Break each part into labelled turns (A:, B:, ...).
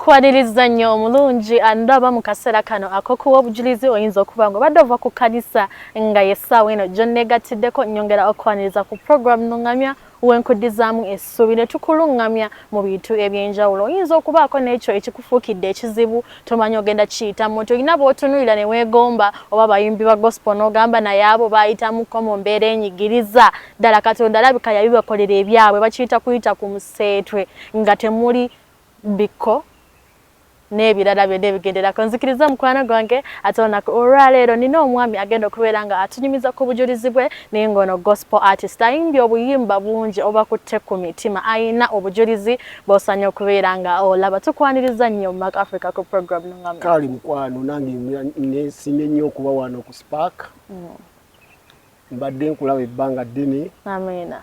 A: tukwaniriza nnyo omulungi andaba mu kaseera kano akokuwa obujulizi oyinza okuba nga obadde ova ku kanisa nga yessaawa eno gy'onneegatiddeko nnyongera okwaniriza ku program Nungamya wenkudizaamu essuubi ne tukulungamya mu bintu eby'enjawulo. Oyinza okubaako n'ekyo ekikufuukidde ekizibu tomanyi ogenda kiyitamu nti olina bw'otunuulira ne weegomba oba bayimbi ba gospel n'ogamba naye abo baayitamuko mu mbeera enyigiriza ddala Katonda alabika yabibakolera ebyabwe bakiyita kuyita ku museetwe nga temuli biko n'ebirala byonna ebigenderako. Nzikiriza mukwano gwange ate olunaku olwaleero nina omwami agenda okubeera nga atunyumiza ku bujulizi bwe naye ng'ono gospel artist ayimbye obuyimba bungi obakutte ku mitima ayina obujulizi bw'osaanye okubeera nga olaba. Tukwaniriza nnyo mu Africa ku program Nungamya.
B: Kali mukwano nange neesimye nnyo okuba wano ku Spark. Mbadde nkulaba ebbanga ddene.
A: Amiina.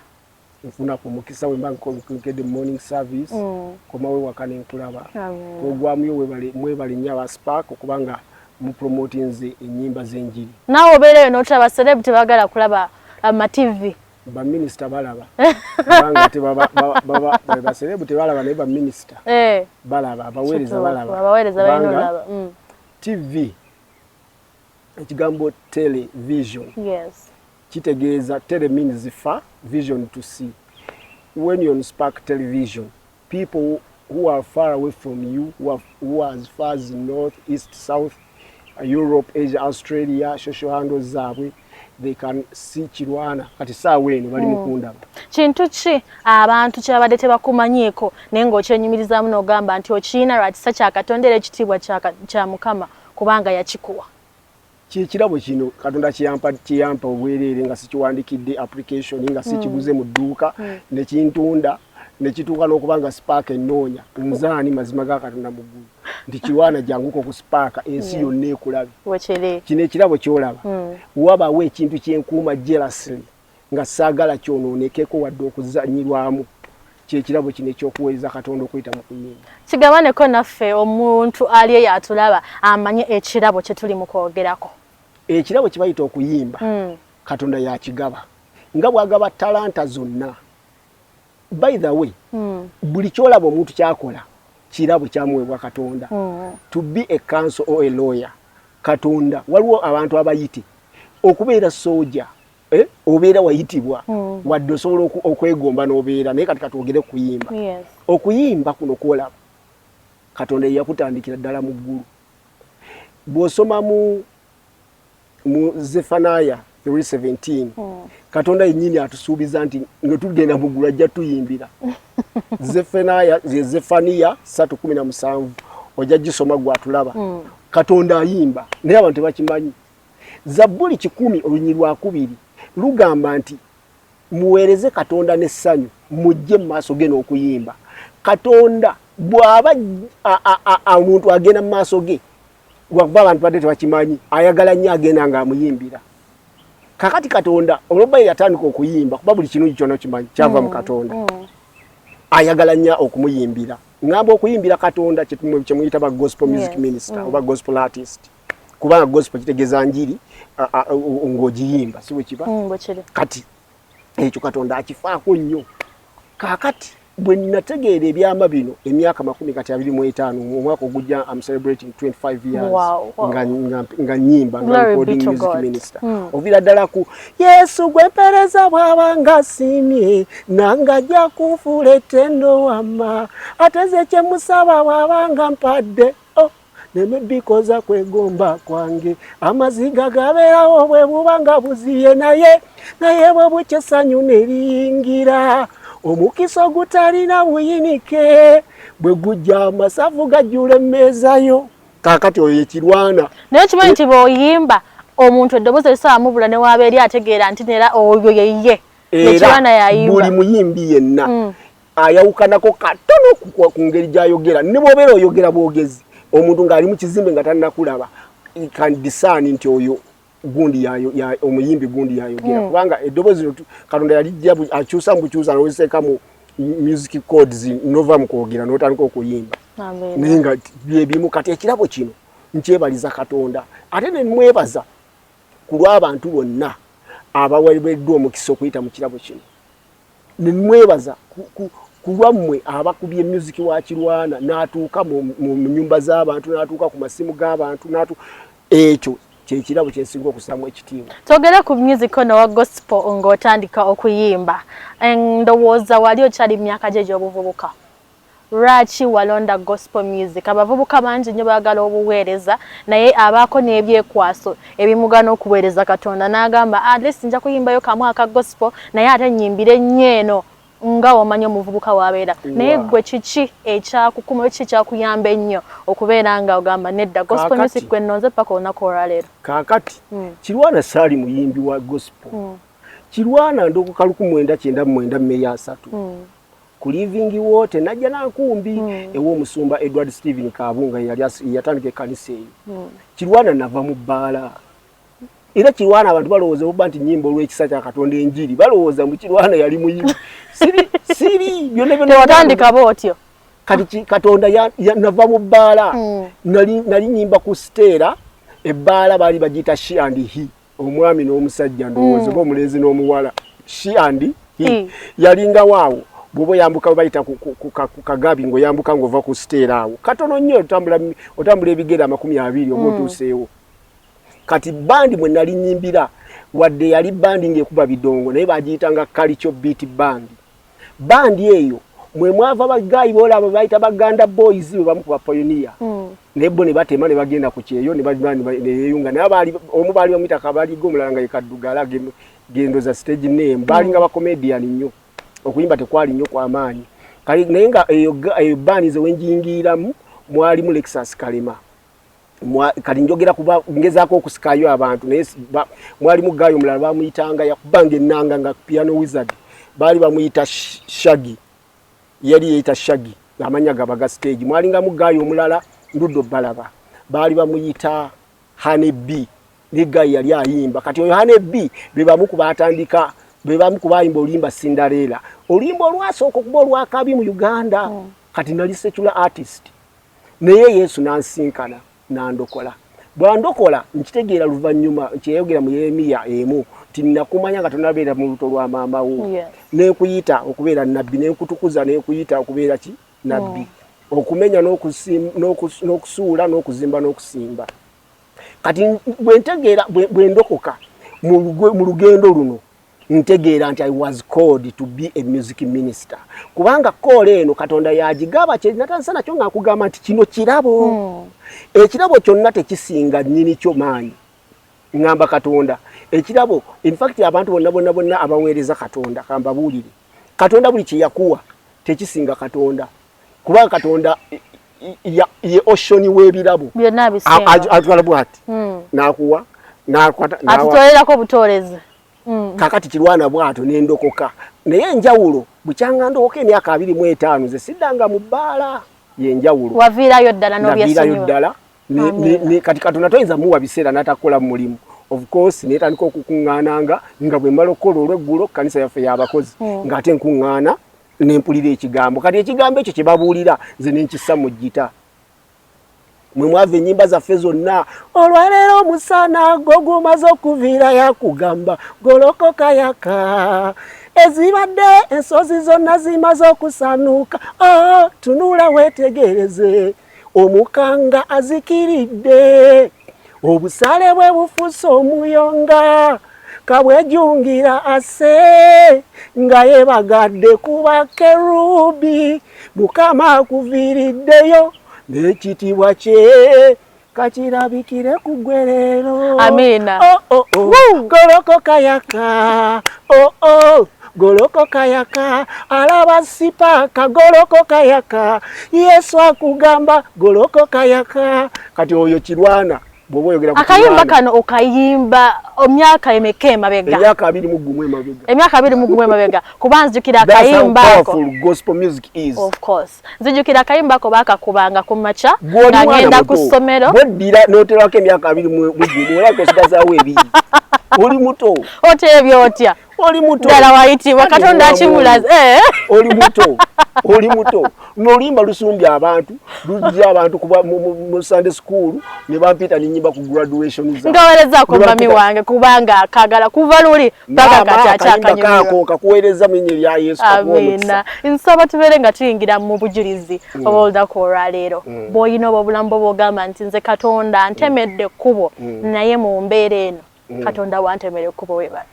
B: Nfuna ku mukisa we mbanko the morning service komawe wakane nkulaba ogwamuyo mwebali nya ba Spark okubanga mu promotinze enyimba z'enjiri
A: nawo obereyo n'otaba celebrity bagala kulaba ama TV
B: ba minister balaba banga te ba celebrity balaba ne ba minister balaba abaweereza balaba TV ekigambo television kitegeeza tele means far, vision to see. When you're on Spark television, people who are far away from you, who are as far as north, east, south, Europe, Asia, Australia, social handles zabwe, they can see Kirwana kati saawe eno bali mukunda. Kintu ki abantu kyabadde tebakumanyiiko naye ng'okyenyumirizaamu n'ogamba nti okiyina lwatisa kyakatondera ekitiibwa kya Mukama kubanga yakikuwa. Kirabo kino Katonda kiyampa obwereere nga sikiwandikidde application nga sikiguze mu dduuka ne kintunda ne kituuka n'okubanga Spark ennoonya nzaani mazima ga Katonda mu ggulu nti Kirwana janguko ku Spark ensi yonna ekulabe kino ekirabo kyolaba wabawo ekintu kyenkuuma jealously nga saagala kyonoonekeko wadde okuzanyirwamu kyekirabo kino ekyokuweereza Katonda okuyita mu kuyimba. Kigabaneko naffe omuntu ali eyo atulaba amanye ekirabo kye tuli mu kwogerako. Ekirabo kye bayita okuyimba Katonda yakigaba nga bwagaba talanta zonna. By the way buli kyolaba omuntu kyakola kirabo kyamuweebwa Katonda. To be a counsel or a lawyer Katonda waliwo abantu abayite okubeera soja obeera wayitibwa wadde osobola okwegomba n'obeera naye kati katwogere kuyimba. Okuyimba kuno kwolaba Katonda yakutandikira ddala mu ggulu. Bw'osoma mu Zephaniah 3:17 Katonda yennyini atusuubiza nti nga tugenda mu ggulu ajja tuyimbira. Zephaniah 3:17 ojja gisoma gwatulaba. Katonda ayimba naye abantu tebakimanyi. Zabbuli 10:2 lugamba nti muweereze Katonda n'essanyu mujje mu maaso ge n'okuyimba. Katonda bw'aba omuntu agenda mu maaso ge wakuba abantu badde tebakimanyi ayagala nnyo agenda ng'amuyimbira. Kakati Katonda olwoba yatandika okuyimba kuba buli kintu kyonna kimanyi kyava mu Katonda ayagala nnyo okumuyimbira. Ngamba okuyimbira Katonda kye muyita ba gospel music minister oba gospel artist kubanga gospel kitegeeza njiri ng'ogiyimba si bwe kiba kati ekyo Katonda akifaako nnyo. Kakati bwe nategeera ebyama bino emyaka 25 mu mwaka ogujja I'm celebrating 25 years nga nyimba nga recording music minister ovira ddala ku Yesu gwe mpereza bw'abanga simye nanga ajja kunfuula ettendo wamma ateze kye musaba bw'abanga mpadde nemebikoza kwegomba kwange amaziga gabeerawo bwe bubanga buziye naye bwe bukyesanyu neriyingira omukisa gutalina buyinike bwe gujja amasavu gajjula emmeezayo. Kakati oyo ekirwana naye kimanyi nti bw'oyimba omuntu eddoboozi erisabamubula ne waaba eri ategeera nti nera oyo yeye ekirwana yayimba. Buli muyimbi yenna ayawukanako katono ku ngeri gy'ayogera ne bw'obeera oyogera bwogezi omuntu ng'ali mu kizimbe nga tannakulaba can discern nti oyo gundi ya omuyimbi gundi yayogera kubanga eddoboozi Katonda yalijja akyusa mbukyusa n'oziseeka mu music codes nova mu kwogera n'otandika okuyimba naye nga byebimu kati ekirabo kino nkyebaliza Katonda ate ne mwebaza ku lw'abantu bonna abaweereddwa omukisa okuyita mu kirabo kino ne mwebaza kulwammwe abakubye music wa Kirwana n'atuuka mu nyumba z'abantu n'atuuka ku masimu g'abantu ekyo kyekirabo kyensinga okusamu ekitiibwa.
A: Togera ku music ono wa gospel ng'otandika okuyimba ndowooza wali okyali myaka gye gy'obuvubuka lwaki walonda gospel music? Abavubuka bangi nnyo baagala obuweereza naye abaako n'ebyekwaso ebimugana okuweereza Katonda n'agamba at least nja kuyimbayo kamu aka gospel naye ate nnyimbire nnyo eno nga omanyi omuvubuka wabeera. Naye gwe kiki ekyakukuma kiki kyakuyamba ennyo okubeera nga ogamba nedda gospel music gwe nnonze paka olunaku olwaleero?
B: Kaakati Kirwana saali muyimbi wa gospel. Kirwana ndokoka 1999 Mei 3 ku Living Water najja na nkumbi ew'omusumba Edward Stephen Kabunga yatandika ekkanisa eyo. Kirwana nava mu bbaala. Era Kirwana abantu balowooza oba nti nnyimba olw'ekisa kya Katonda enjiri balowooza mu Kirwana yali muyimbi. Siri byonna
A: watandika bw'otyo.
B: Kati Katonda nava mu bbaala. Nali nnyimba ku Stera ebbaala baali bagiyita she and he, omwami n'omusajja ndowooza oba omulenzi n'omuwala. She and he yalinga waawo bwoba yambuka bayita ku kagabi ng'oyambuka ng'ova ku Stera awo katono nnyo otambula ebigere 20 omutuuseewo. Kati bandi mwe nali nyimbira wadde yali bandi ng'ekuba bidongo naye bagiyitanga Kalicho Beat Band. Bandi eyo mwe mwava bagayi boolaba bayita Baganda Boys bwe bamu ku bapioneer. Naye bo ne batema ne bagenda ku kyeyo ne yeyunga naye omu baali bamuyita Kabaligo omulala nga ye Kaddugala gendo za stage name baali nga bakomedian nnyo. Okuyimba tekwali nnyo kw'amaanyi. Kali naye nga eyo bandi ze wenjingiramu mwalimu Lexus Kalema. Kali njogera kuba ngezaako okusikayo abantu naye mwalimu Gayo omulala bamuyitanga yakubanga ennanga nga piano wizard baali bamuyita Shaggy. Yali yeyita Shaggy amanya gabaga stage. Mwalinga mu Gayo omulala Ndudo Balaba baali bamuyita Honey B ne Gayo yali ayimba. Kati oyo Honey B be bamu kubatandika be bamu kubayimba olimba Cinderella olimba olwasooka okuba olwakabi mu Uganda. Kati nali secular artist naye Yesu nansinkana nandokola. Bwandokola nkitegeera luvannyuma nkyeyogera mu Yeremiya emu tinakumanya nga tonabeera mu luto lwa maama wo. Nekuyita okubeera nabbi nekutukuza nekuyita okubeera ki nabbi okumenya n'okusuula n'okuzimba n'okusimba. Kati bwentegeera bwendokoka mu lugendo luno ntegeera nti I was called to be a music minister. Kubanga call eno Katonda yagigaba kyenatandisa nakyo nga nkugamba nti kino kirabo. Ekirabo kyonna tekisinga nnyini kyo maanyi. Ngamba Katonda ekirabo in fact abantu bonna abaweereza Katonda kambabuulire Katonda buli kye yakuwa tekisinga Katonda. Kubanga Katonda ye ocean w'ebirabo
A: byonna bisinga
B: atwala bwati nakuwa nakwata
A: atutolera butoolezi.
B: Kakati Kirwana bwato nendokoka naye enjawulo bukyanga ndokoka emyaka 25 ze siddanga mu bbaala yenjawulo
A: waviirayo ddala n'obyesonyiwa
B: kati Katonda toyinza muwa biseera n'atakola mu mulimu. Of course netandika okukuŋŋaananga nga bwe mmala okukola olweggulo kanisa yaffe y'abakozi ng'ate nkuŋŋaana nempulira ekigambo. Kati ekigambo ekyo kye babuulira nze nenkissa mu jjita. Mwe mwava ennyimba zaffe zonna olwaleero omusana gwo gumaze okuviira yakugamba golokoka yaka ezibadde ensozi zonna zimaze okusanuka. Tunula weetegereze omukanga azikiridde obusale bwe bufuuse omuyonga kabwejungira ase nga yebagadde kuba kerubi Mukama akuviiriddeyo n'ekitiibwa kye kakirabikire ku ggwe leero.
A: Amina.
B: Golokoka yaka golokoka yaka alaba sipaka golokoka yaka Yesu akugamba golokoka yaka. Kati oyo Kirwana
A: akayimba kano okayimba omyaka emeka emabega?
B: Emyaka 21 emabega.
A: Emyaka 21 emabega kuba nzijukira akayimba ako.
B: Powerful gospel music is.
A: Of course. Nzijukira akayimba ako bakakubanga ku macha ngagenda ku ssomero.
B: Bodira n'oterako emyaka 21 olako sidazaawo ebiri. Oli muto.
A: Otebyo otya?
B: oli muto
A: dala waiti wakatonda akibulaze
B: oli muto nolimba lusumbya abantu lujja abantu kuba mu Sunday school ne bampita ninyimba ku graduation za
A: ngaweleza ko mami wange kubanga kagala kuva luli paka kachakanyumira
B: kakuwereza menye lya Yesu
A: amina insaba tubere nga tuyingira mu bujulizi obolda ko ralero boyino bobulambo bogamba nti nze katonda ntemedde kubo naye mu mbeere eno katonda wantemere kubo weba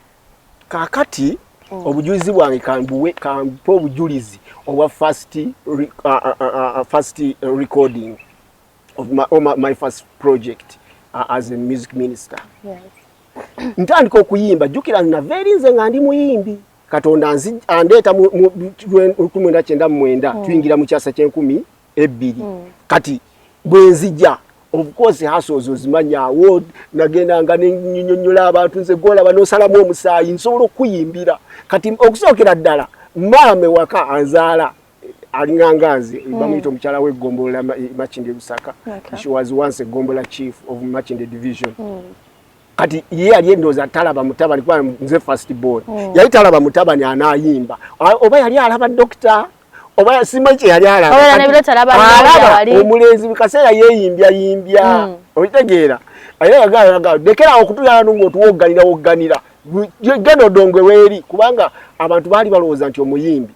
B: kakati obujulizi bwange kambuwe kampo obujulizi owa first recording of my first project as a music minister.
A: Yes.
B: Ntandika okuyimba jukira na very nze nga ndi muyimbi katonda andeta mu 1999 tuyingira mu kyasa kye 12 kati bwenzija of course hasozo zimanya award nagenda nga nyonyola abantu nze gola banosalamu omusayi nsolo kuyimbira kati okusokera ddala mame waka anzala alingangazi bamuyita omukyala we Gombola Machinde Lusaka. She was once a Gombola chief of Machinde division. Kati ye ali endoza talaba mutabani kwa nze first born yali talaba mutabani anayimba oba yali alaba doctor oba simache yali alaba
A: oba nabilo talaba wali
B: omulenzi bikaseera yeyimbya oyitegeera ayira yagala dekera okutuyana ngo tuwoganira gano dongwe weri kubanga abantu bali balowooza nti omuyimbi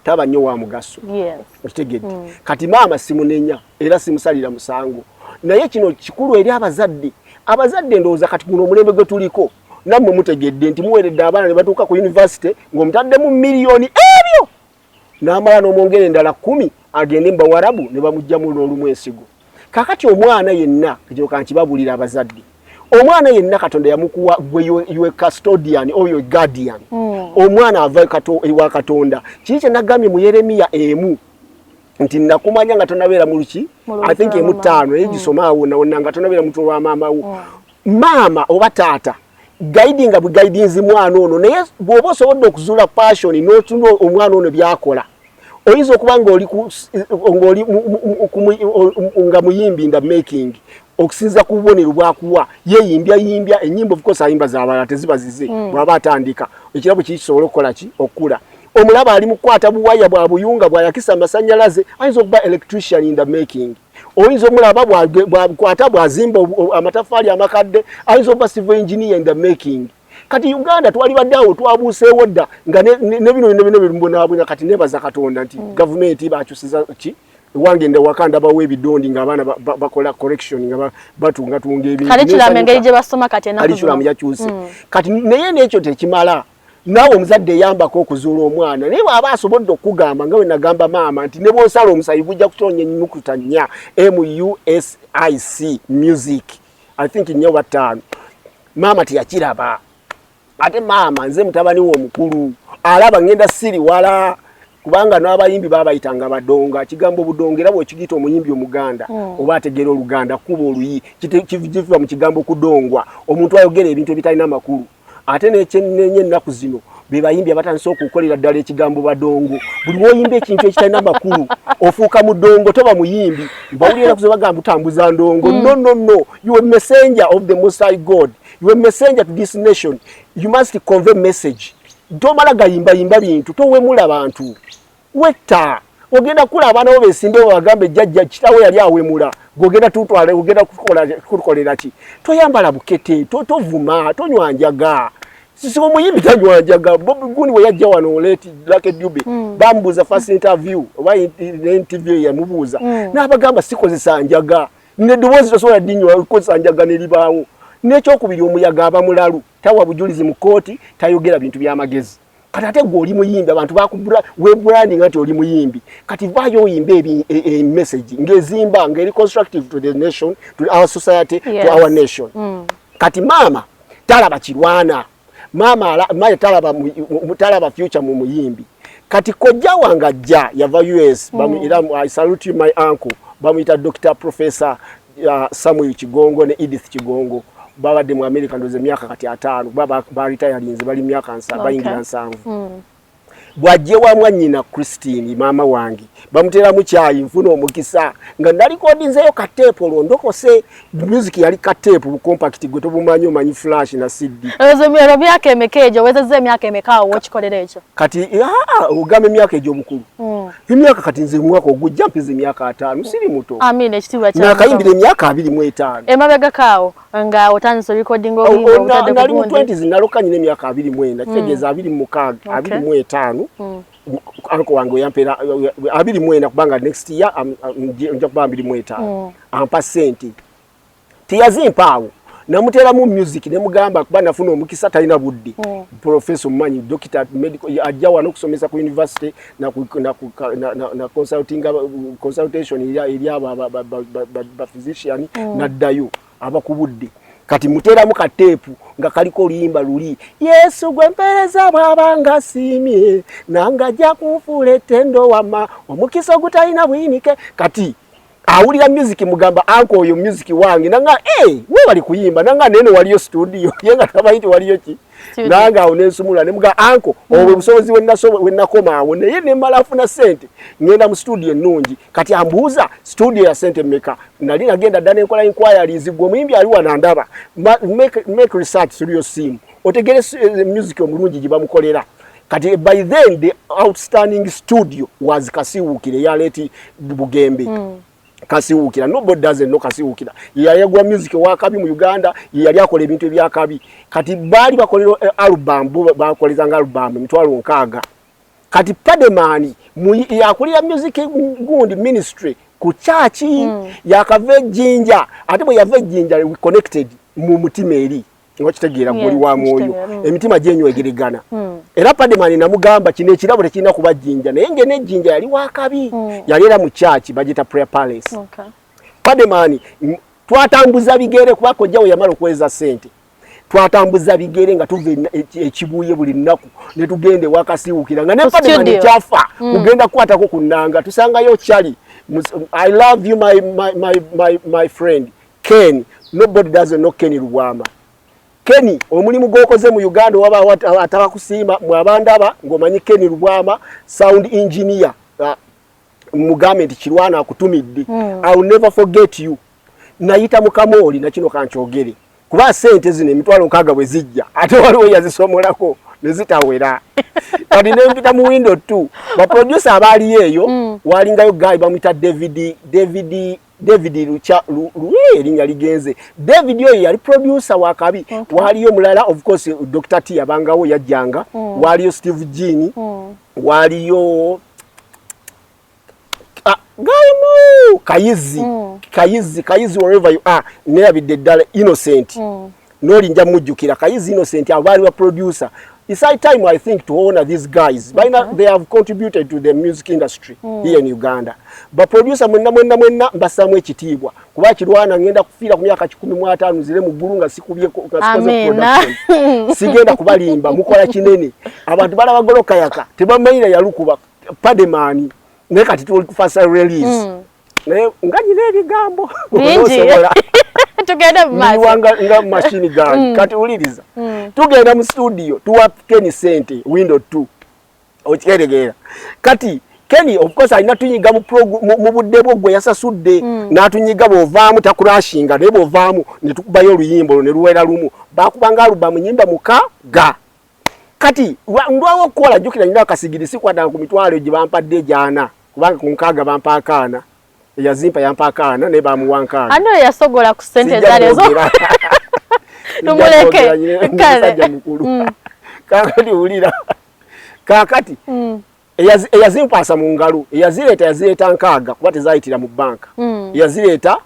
B: taba nnyo wa mugaso.
A: Yes.
B: Okitegedde kati maama simunenya era simusalira musango naye kino kikulu eri abazadde ndowooza kati guno omulembe gwe tuliko nammwe mutegedde nti muweredde abaana ne batuuka ku university ng'omutaddemu miliyoni ebyo n'amala n'omwongera endala 10 agende mbawarabu ne bamugjamu n'olumu ensigo. Kakati omwana yenna ekyo kankibabulira abazadde omwana yenna Katonda yamukuwa gwe you custodian or you guardian. Omwana ava ewa Katonda kiki kye nagambye mu Yeremiya emu nti nakumanya nga tonabeera mu luki I think emu 5 egisoma awo na nga tonabeera mutu wa maama wo maama oba taata guiding abu guidance mwana ono naye bw'oba osobodde okuzuula passion n'otuno omwana ono byakola oyinza okuba nga muyimbi nda making okusinza ku bubonero bwakuwa yeyimbya ennyimba of course ayimba z'abalala teziba zize bw'aba atandika ekirabo kisobola okukola ki okula omulaba ali mukwata buwaya bwa buyunga bwayakisa amasanyalaze ayinza okuba electrician in the making oyinza omulaba bwakwata bwazimba amatafaali amakadde ayinza okuba civil engineer in the making. Kati Uganda twali baddawo twabuuseewo dda nga ne bino bimbonabwina kati nebaza Katonda nti gavumenti bakyusiza ki wange nda wakanda bawe bidondi nga abaana bakola correction nga batunga ebintu
A: kale kiramenga je basoma kati na
B: kali yakyuse kati naye n'ekyo tekimala nawe omuzadde yambako okuzuula omwana naye bw'aba asobodde okugamba nga we nagamba maama nti ne bw'osala omusayi gujja kutonya ennyukuta 4 MUSIC music I think nnyo batano maama teyakiraba ate maama nze mutabani wo omukulu alaba ngenda siri wala kubanga n'abayimbi babayitanga badonga kigambo budongera bwe kigita omuyimbi omuganda oba ategera oluganda kuba oluyi kiva mu kigambo kudongwa omuntu ayogera ebintu ebitalina makulu ate n'ekyenenye ennaku zino be bayimbi abatandise okukolera ddala ekigambo badongo buli woyimba ekintu ekitalina makulu ofuuka mudongo toba muyimbi bawulira kuze bagamba utambuza ndongo no you are a messenger of the Most High God. You are a messenger to this nation. You must convey message. Tomala gayimba bintu towemula abantu. Weta ogenda kula abana bo besimbe bagambe jjajja kitawe yali awemula gogenda tutwale ogenda kukolera ki toyambala bukete tovuma tonywanjaga sisi omuyimbi tanywanjaga Bob Guni we yajja wano leti Lucky Dube bambuza first interview oba interview ya mubuza n'abagamba sikozesa njaga neddobozi tosobola dinywa kozesa njaga nelibaawo n'ekyokubiri omuyaga abamulalu tawa bujulizi mu kooti tayogera bintu by'amagezi kati ate gwe muyimbi abantu bakubula we branding ati oli muyimbi kati vayo oyimbe message ngezimba ngeri constructive to the nation to our society to our nation kati mama talaba Kirwana mama talaba future mu muyimbi kati kojja wangajja yava US I salute you my uncle bamuyita Dr. Professor Samuel Kigongo ne Edith Kigongo babadde mu America ndoze myaka kati 5 baba retire linze bali myaka 7 bayingira 7 bwajje wa mwannyina Christine mama wange bamutera mu chai nfuno omukisa nga ndali kodinzeyo ka tape olondokose music yali ka tape bu compact gwe tobumanyi omanyi flash na CD
A: ezemero myaka emekejo wezeze emyaka emeka wochikolera ekyo
B: kati ugambe myaka ejo mukulu emyaka kati nze mwaka ogujja mpize myaka 5 siri muto
A: amine ekitiibwa kya
B: nakayimbira emyaka 25
A: emabega kawo nga otandise recording obuyimba obutadde
B: nali mu 20s nalokanye n'emyaka 24 kitegeeza 26 25 anko wange yampera 24 kubanga next year nja kuba 25 ampa sente tiyazimpaawo namutera mu music ne mugamba kuba nafuna omukisa talina budde professor mmanyi doctor medical ajja wano kusomesa ku university na consultation ya ba physician naddayo abakubudde kati mutera mu katepu nga kaliko luyimba luli Yesu gwe mpereza bwabanga simye nanga jja kunfuula ettendo wama omukisa ogutalina buyinike kati awulira music mugamba anko oyo music wange nanga we bali kuyimba nanga nene waliyo studio yenga tabayiti waliyo ki nanga onensumula ne muga anko obwe busobozi wenakoma awo naye ne mala afuna sente ngenda mu studio nungi kati ambuuza studio ya sente meka nali nagenda dane nkola inquiries gwe muyimbi ali wana ndaba make research studio sim otegere music omulungi gibamukolera kati by then the outstanding studio was Kasiwukire ya leti Bugembe Kasiwukira nobody doesn't know Kasiwukira yayagwa music wakabi mu Uganda yali akola ebintu ebyakabi kati bali bakolera album bakoleza album mitwalo nkaga kati Pademani yakulira music gundi ministry ku church yakave jinja ate bwe yave jinja we connected mu mutima eri ngokitegeera guli wa mwoyo emitima jenyo egerigana era Pademani namugamba kine kirabo tekina kuba jinja naye ngene jinja yali wakabi yali era mu church bagita prayer palace Pademani twatambuza bigere kubako jawo yamalo kweza sente twatambuza bigere nga tuve ekibuye buli nnaku ne tugende Wakasiwukira nga ne Pademani chafa kugenda kwatako kunanga tusanga yo chali I love you my friend Ken nobody doesn't know Ken Ruwama Kenny omulimu gokoze mu Uganda waba atabakusiima mwabandaba ngomanyi Kenny Rubwama sound engineer mu government Kirwana akutumidde I will never forget you nayita mu Kamoli na kino kanchogere kuba sente zine emitwalo nkaga bwe zijja ate waliwo yazisomolako nezitawera kati nempita mu window 2 ba producer abali yeyo walingayo guy bamwita David Lucha ligenze David yo yali producer wakabi waliyo mulala of course Dr. T abangawo yajjanga waliyo Steve Gini waliyo Gaimu Kayizi wherever you are nerabidde ddala Innocent noli nja mujjukira Kayizi Innocent abali wa producer. It's high time I think to honor these guys. By now they have contributed to the music industry here in Uganda. But producer mwenna mbasamu ekitiibwa kuba Kirwana ngenda kufiira ku myaka 15 zile mu ggulu nga sikubye production. Sigenda kubalimba mukola kinene. Abantu bala bagoloka yaka tebamayira yalukuba Pademani ne kati tuli kufasa release. Ne nganyine ebigambo okusobola tugenda mu nga machine gun kati uliriza tugenda mu studio tuwapikeni sente window 2 okitegeera kati Kenny of course alina tunyiga mu budde bwo gwe yasasudde n'atunyiga bovaamu takurashinga ne bovaamu ne tukubayo oluyimbo ne luwera lumu bakubanga album nyimba mukaga kati ndwawo kola jukira nyina akasigiri sikwada ku mitwalo gibampadde jana kubanga ku nkaga bampakana yazimpa yampakana ne bamuwankana ano
A: yasogola ku sente zalezo tumuleke kale
B: kakati ulira kakati eyazimpasa mu ngalo yazileta nkaga kuba tezayitira mu banka yazileta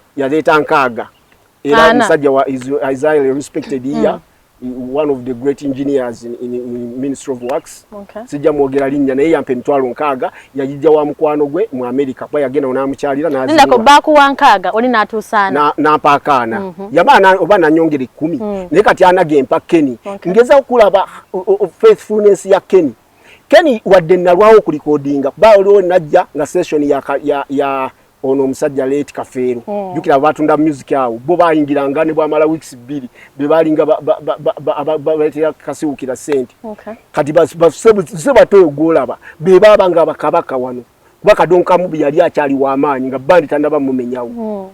B: nkaga era musajja wa Israel respected here one of the great engineers in Ministry of Works sijja mwogera linnya naye yampe mitwalo nkaga yajija wa mukwano gwe mu America kwa yagenda onamukyalira
A: nazinga ko baku wankaga oli natusana
B: na mpakana yabana obana nyongere 10 naye kati anagempa Kenny ngeza okulaba faithfulness ya Kenny wadde nalwawo ku recordinga kuba oliwo najja nga session ya ono omusajja late Kafeero jukira batunda music yawo bo bayingiranga ne bwamala weeks 2 bebalinga baletera kasiwukira sente kati basebatoyo golaba bebabanga abakabaka wano bakadonka mubi yali akyali w'amaanyi nga bandi tandaba mumenyawo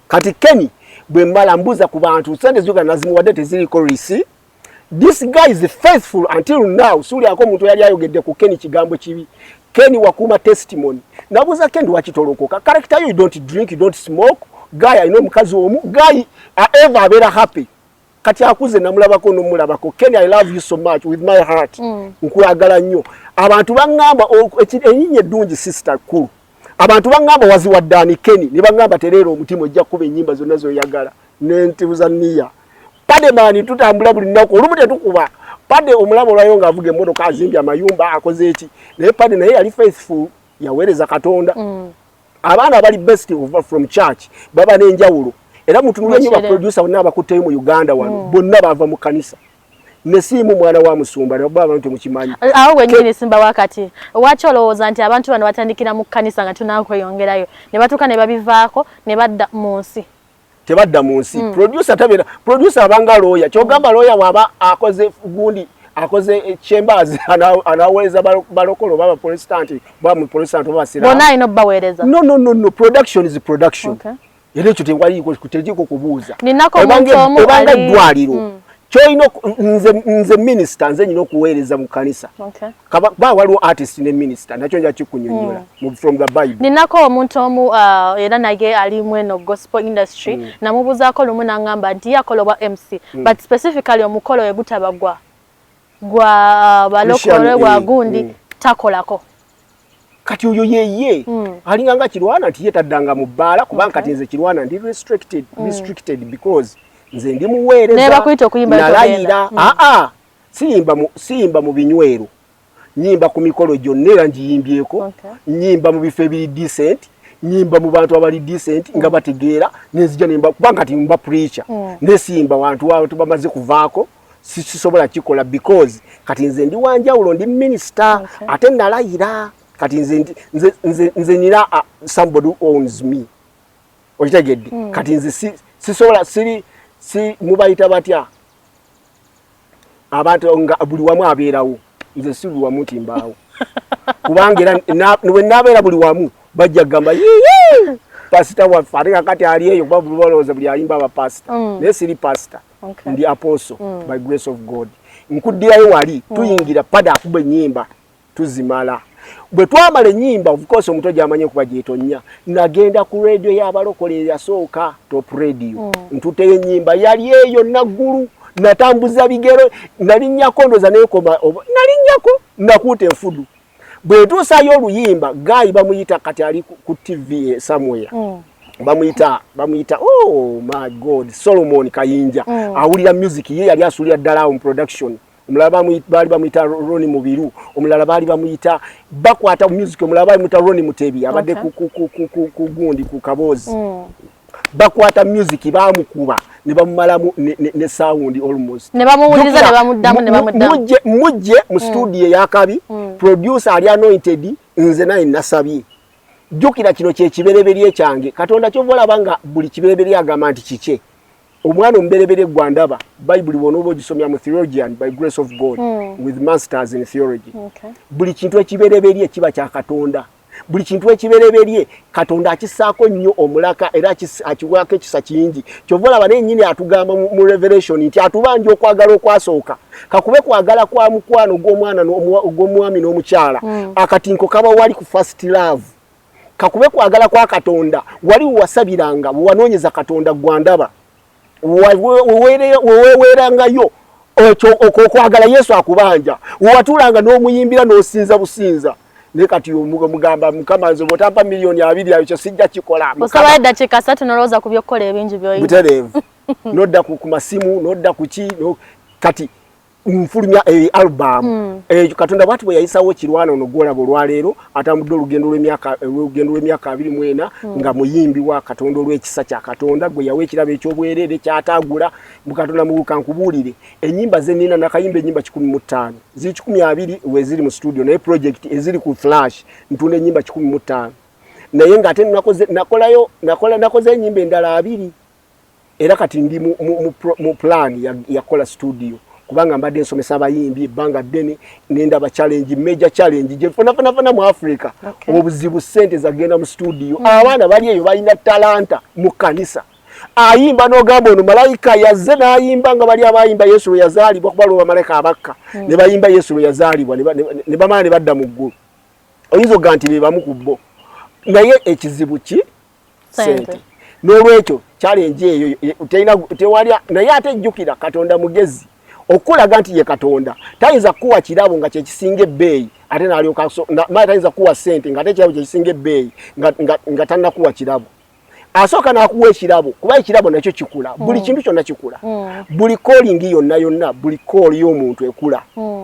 B: kati Kenny bwe mbala mbuza ku bantu sente zuga nazimuwadde teziriko receipt. This guy is faithful until now. Suli ako muntu yali ayogedde ku Kenny kigambo kibi. Kenny wakuma testimony. Nabuza Kenny wakitolokoka. Character you don't drink, you don't smoke. Guy I know mukazi omu. Guy ever abera happy. Kati akuze namulabako nomulabako. Kenny I love you so much with my heart. Nkwagala nnyo. Abantu bangamba enyinye dungi sister cool. Abantu bangamba waziwaddani Kenny. Ne bangamba terero omutima ojja kuba ennyimba zonna zoyagala. Nentibuza niya. Pade mani tutambula buli nnako olumu tetukuba pade omulabo lwayo ng'avuga emmotoka azimbye amayumba akoze eki naye pade naye yali faithful yaweereza Katonda abaana bali best over from church baba n'enjawulo era mutunula nnyo baproducer bonna abakutteyo mu Uganda wano bonna bava mu kanisa nesiimu mwana wa musumba ne baba abantu mukimanyi
A: awo gwennyini simba wakati wacho olowooza nti abantu bano batandikira mu kanisa nga tunakweyongerayo ne batuuka ne babivaako ne badda mu nsi
B: tebadda mu nsi producer abanga lawyer kyogamba lawyer waba akoze gundi akoze chambers anaweza balokolo baba protestant baba protestant baba sira
A: bona ino bawereza
B: no production is production yele kyo tewali kutegeko kubuuza
A: ninako muntu omu
B: obanga dwaliro choino nze minister nze nyino kuweereza mu kanisa ba waliwo artist ne minister nakyo nja kikunyonyola from the Bible
A: ninako omuntu omu era naye ali mweno gospel industry namubuzaako lumu nangamba nti yakolobwa MC but specifically omukolo egutabagwa gwa balokole wa gundi takolako
B: kati oyo yeye alinganga Kirwana nti yetaddanga mu bbaala kubanga kati nze Kirwana ndi restricted because nze ndi muweereza
A: neba kuita okuyimba
B: nalayira siyimba mu binywero nyimba ku mikolo gyonna era ngiyimbyeko nyimba mu bifo ebiri decent nyimba mu bantu abali decent nga bategeera nenzija nemba kubanga kati mba preacher nesiyimba wantu bamaze kuvaako sisobola kikola because kati nze ndi wanjawulo ndi minister ate nalayira kati nze nina somebody who owns me okitegedde kati nze sisobola si mubayita batya abantu nga buli wamu abeerawo nze si buli wamu timbaawo kubanga era we nabeera buli wamu bajja gamba pasita waffe ate kakati ali eyo kuba buli balowooza buli ayimba abapasita naye siri pasita ndi apostle by grace of God nkuddirayo wali tuyingira pada akuba ennyimba tuzimala bwe twamala ennyimba of course omuto gyamanye kuba gyetonya nagenda ku radio y'abalokole yasooka top radio ntuteyo ennyimba yali eyo naggulu natambuza bigero nalinnyako ndoza nekoma nalinnyako nakuuta enfudu bwe tuusayo oluyimba gayi bamuyita kati ali ku TV somewhere bamuyita oh my God Solomon Kayinja awulira music ye yali asulira ddala mu production omulala bali bamuyita Roni Mubiru omulala bali bamuyita bakwata music omulala bali muyita Roni Mutebi abadde ku gundi ku Kabozi bakwata music bamukuba ne bamumalamu ne sound almost
A: ne bamuwuliriza ne bamuddamu ne bamuddamu
B: mujje mu studio yakabi producer ali anointed nze naye nasabye jukira kino kye kibereberye kyange Katonda kyovola banga buli kibereberye agamba nti kike omwana omberebere gwandaba Bible bono bogisomya mu theologian by grace of God with masters in theology buli kintu ekibereberye kiba kya Katonda buli kintu ekibereberye Katonda akisaako nnyo omulaka era akiwaako ekisa kingi kyovola bane nnyini atugamba mu revelation nti atubanja okwagala okwasooka kakube kwagala kwa mukwano gw'omwana gw'omwami n'omukyala akatinko kaba wali ku first love kakube kwagala kwa Katonda wali wasabiranga wanoonyeza Katonda gwandaba weweerangayo okwagala Yesu akubanja watulanga n'omuyimbira n'osinza businza ne kati omugamba Mukama nze botampa milioni 2 ayo kyo sijja kikola
A: osaba eddakiika 3 noloza ku byokola ebingi byoyina
B: butereevu nodda ku masimu nodda ku ki kati nfulumya album Katonda bwati bwe yayisawo Kirwana ono gwolaba olwaleero atambudde olugendo lw'emyaka 24 nga muyimbi wa Katonda olw'ekisa kya Katonda gwe yawe ekirabo eky'obwereere kyatagula mu Katonda mu kankubuulire ennyimba ze nina nakayimba ennyimba 15 ziri 20 we ziri mu studio naye project eziri ku flash ntunda ennyimba 15 naye nga ate nakoze enyimba endala 2 era kati ndi mu plan yakola studio kubanga mbadde nsomesa abayimbi ebbanga ddene nendaba challenge major challenge gye funa mu Africa obuzibu sente zagenda mu studio abaana bali eyo balina talanta mu kanisa ayimba n'ogamba ono malayika yazze n'ayimba nga bali abayimba Yesu lwe yazaalibwa kuba lwe bamalayika abakka ne bayimba Yesu lwe yazaalibwa ne bamala ne badda mu ggulu oyinza oga nti be bamu ku bo naye ekizibu ki sente n'olwekyo challenge eyo tewali naye ate ejjukira Katonda mugezi okulaga nti ye Katonda tayinza kuwa kirabo nga kyekisinga ebbeeyi ate n'alyoka tayinza kuwa sente nga ate ekirabo kyekisinga ebbeeyi nga tannakuwa kirabo asooka n'akuwa ekirabo kuba ekirabo nakyo kikula buli kintu kyonna kikula buli calling yonna buli call y'omuntu ekula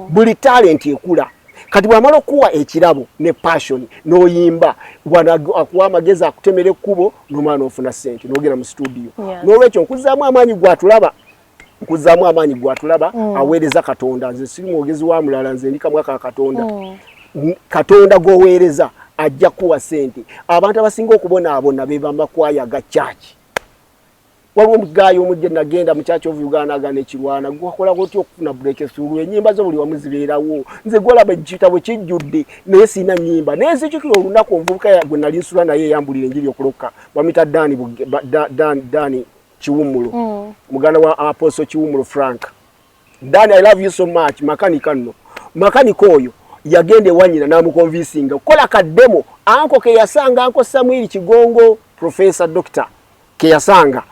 B: buli talent ekula kati bw'amala okuwa ekirabo ne passion n'oyimba akuwa amagezi akutemera ekkubo n'omwana ofuna sente n'ogenda mu studio n'olwekyo nkuzaamu amaanyi gwatulaba aweereza Katonda nze siri mwogezi wa mulala nze ndi kamwaka ka Katonda Katonda gwoweereza ajja kuwa sente abantu abasinga okubonaabona be bamakwaya ga church waliwo omugayo omujje nagenda mu Church of Uganda agana ekirwana gwakola gotyo okufuna breakthrough enyimba zo buli wamuzibeerawo nze gwolaba ekitabo kijjudde naye sina nyimba naye nzijukira olunaku omuvubuka gwe nali nsula naye eyambulira enjiri okuloka bamita Dani Chiwumulo muganda wa Apostle Chiwumulo Frank Dani I love you so much makanika nno makanika oyo yagende wanyina namukonvinsinga kola kademo anko ke yasanga anko Samuel Kigongo professor doctor ke yasanga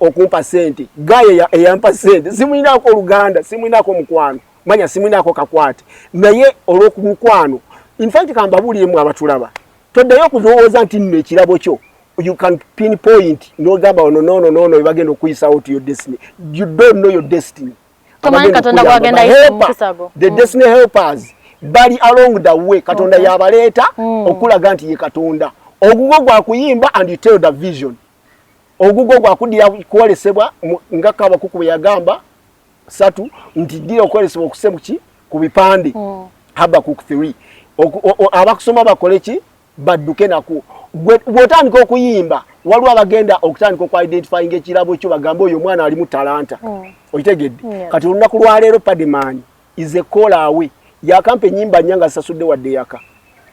B: okumpa sente gaye eyampa sente simuinako Luganda simuinako mukwano manya simuinako kakwate naye olwokumukwano in fact kambabuli mu abatulaba toddeyo kuzowooza nti nno ekirabo kyo you can pinpoint no gamba no bagenda okuyisa out your destiny you don't know your destiny
A: Katonda gwagenda
B: yisago the destiny helpers bali along the way Katonda yabaleeta okulaga nti ye Katonda ogugo gwa kuyimba and you tell the vision ogugo gwa kudira kwolesebwa nga kaba kukuba yagamba 3 nti dira okwolesebwa okusemuki ku bipande Habakkuk 3 abakusoma bakoleki badduke nako bwotandika okuyimba waliwo abagenda okutandika okwidentifying ekirabo kyo bagamba oyo omwana ali mu talanta okitegedde kati olunaku lwaleero Padman is a call away yakampa ennyimba nyanga sasudde wadde yaka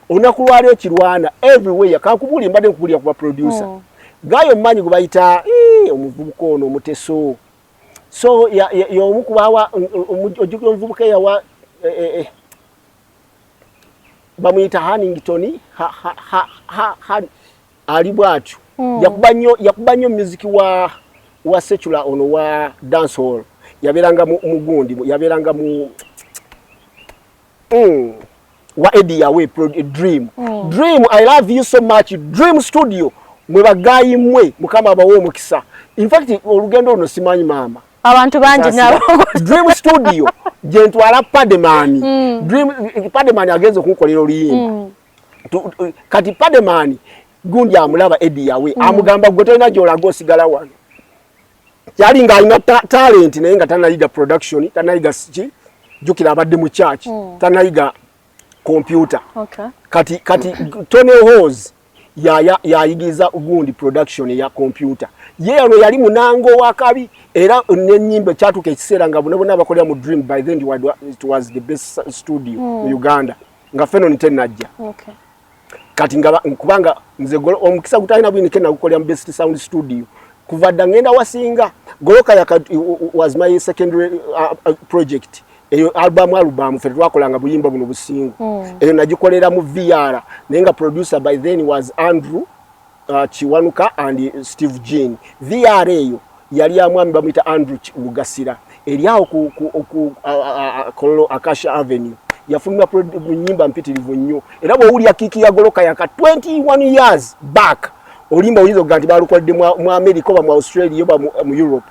B: olunaku lwaleero Kirwana everywhere kankubuli mbadde nkubulira kuba producer gayo mmanyi gwe bayita omuvubuka ono omuteso so yomukubawa ojjukira omuvubuka yawa bamuyita Hannington ali bwatyo yakuba nnyo music wa secular ono wa dancehall yaberanga mu gundi yaberanga mu wa Eddie Yawe Dream I love you so much Dream studio mwe bagayi mwe mukama abawo omukisa in fact olugendo ono simanyi mama
A: abantu bangi nabo
B: Dream studio jentwala Padman Padman agenze okukolera oluyimba kati Padman gundi amulaba Eddie Yawe amugamba gwe tolina gy'olaga osigala wano kyali nga alina talent naye nga tanayiga production tanayiga jukira abadde mu church tanayiga computer kati Tony Hose yayigiza gundi production ya computer yero yali munango wakabi era n'ennyimba kyatuka ekiseera nga bonna bakolera mu Dream by then it was the best studio mu Uganda nga Fenon tenajja kati nga kubanga nze omukisa gutalina bwinike nagukolera mu best sound studio kuva dda ngenda wasinga goloka was my secondary project eyo album fe twakolanga buyimba buno busingo eyo nagikolera mu VR nenga producer by then was Andrew Chiwanuka and Steve Jean VR eyo yali amwami bamuyita Andrew Lugasira eriawo ku Kololo Akasha Avenue yafumwa nyimba mpitirivu nnyo era bw'owulya kiki ya goloka yaka 21 years back olimba oyinza okuga nti balukoledde mu America oba mu Australia oba mu Europe